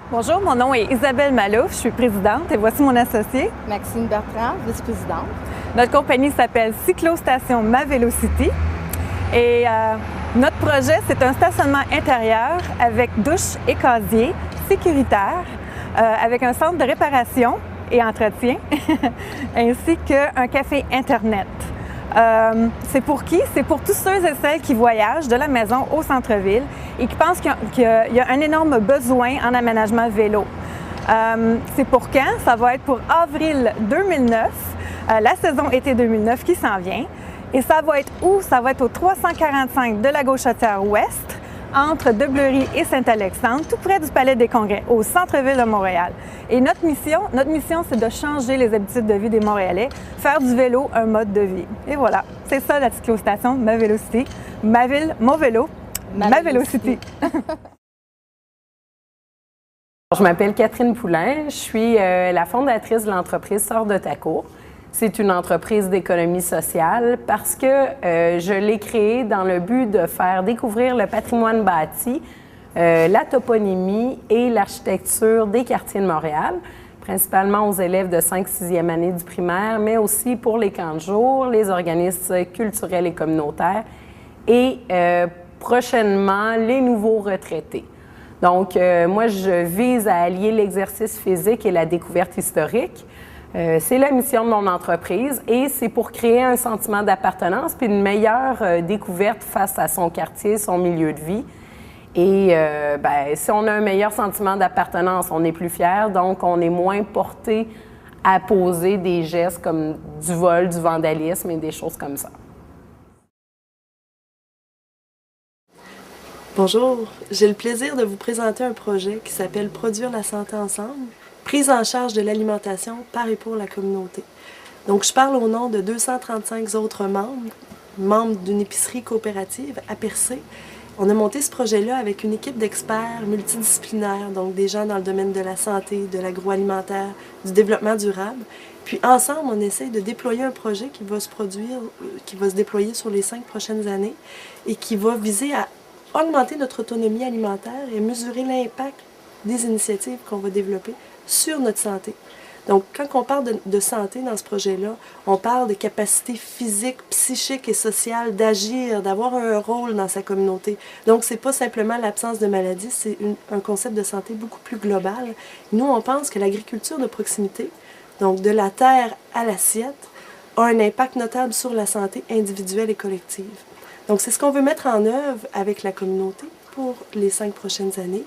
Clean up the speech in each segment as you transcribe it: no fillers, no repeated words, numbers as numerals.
Bonjour, mon nom est Isabelle Malouf, je suis présidente et voici mon associé. Maxime Bertrand, vice-présidente. Notre compagnie s'appelle Cyclostation MaVelocity et notre projet, c'est un stationnement intérieur avec douche et casier sécuritaire, avec un centre de réparation et entretien, ainsi qu'un café Internet. C'est pour qui? C'est pour tous ceux et celles qui voyagent de la maison au centre-ville et qui pensent qu'il y a un énorme besoin en aménagement vélo. C'est pour quand? Ça va être pour avril 2009, la saison été 2009 qui s'en vient. Et ça va être où? Ça va être au 345 de la Gauchetière-Ouest, entre Debleury et Saint-Alexandre, tout près du Palais des Congrès, au centre-ville de Montréal. Et notre mission, c'est de changer les habitudes de vie des Montréalais, faire du vélo un mode de vie. Et voilà, c'est ça la cyclostation MaVelocity. Ma ville, mon vélo, MaVelocity. Je m'appelle Catherine Poulain, je suis la fondatrice de l'entreprise Sors de ta cour. C'est une entreprise d'économie sociale parce que je l'ai créée dans le but de faire découvrir le patrimoine bâti, la toponymie et l'architecture des quartiers de Montréal, principalement aux élèves de 5e-6e année du primaire, mais aussi pour les camps de jour, les organismes culturels et communautaires et prochainement les nouveaux retraités. Donc, moi, je vise à allier l'exercice physique et la découverte historique. C'est la mission de mon entreprise et c'est pour créer un sentiment d'appartenance puis une meilleure découverte face à son quartier, son milieu de vie. Et si on a un meilleur sentiment d'appartenance, on est plus fier, donc on est moins porté à poser des gestes comme du vol, du vandalisme et des choses comme ça. Bonjour, j'ai le plaisir de vous présenter un projet qui s'appelle Produire la santé ensemble, prise en charge de l'alimentation par et pour la communauté. Donc, je parle au nom de 235 autres membres d'une épicerie coopérative à Percé. On a monté ce projet-là avec une équipe d'experts multidisciplinaires, donc des gens dans le domaine de la santé, de l'agroalimentaire, du développement durable. Puis ensemble, on essaie de déployer un projet qui va se déployer sur les 5 prochaines années et qui va viser à augmenter notre autonomie alimentaire et mesurer l'impact des initiatives qu'on va développer sur notre santé. Donc, quand on parle de santé dans ce projet-là, on parle de capacité physique, psychique et sociale d'agir, d'avoir un rôle dans sa communauté. Donc, c'est pas simplement l'absence de maladie, c'est un concept de santé beaucoup plus global. Nous, on pense que l'agriculture de proximité, donc de la terre à l'assiette, a un impact notable sur la santé individuelle et collective. Donc, c'est ce qu'on veut mettre en œuvre avec la communauté pour les 5 prochaines années.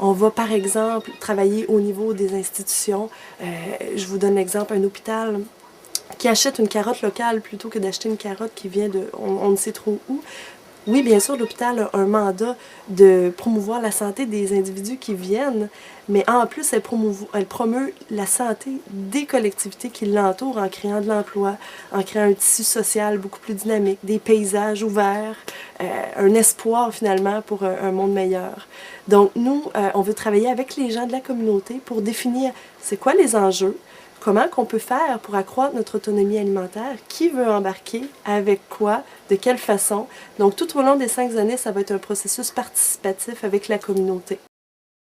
On va, par exemple, travailler au niveau des institutions. Je vous donne l'exemple, un hôpital qui achète une carotte locale plutôt que d'acheter une carotte qui vient de on ne sait trop où. Oui, bien sûr, l'hôpital a un mandat de promouvoir la santé des individus qui viennent, mais en plus, elle promeut la santé des collectivités qui l'entourent en créant de l'emploi, en créant un tissu social beaucoup plus dynamique, des paysages ouverts, un espoir finalement pour un monde meilleur. Donc nous, on veut travailler avec les gens de la communauté pour définir c'est quoi les enjeux, comment qu'on peut faire pour accroître notre autonomie alimentaire, qui veut embarquer, avec quoi, de quelle façon. Donc tout au long des 5 années, ça va être un processus participatif avec la communauté.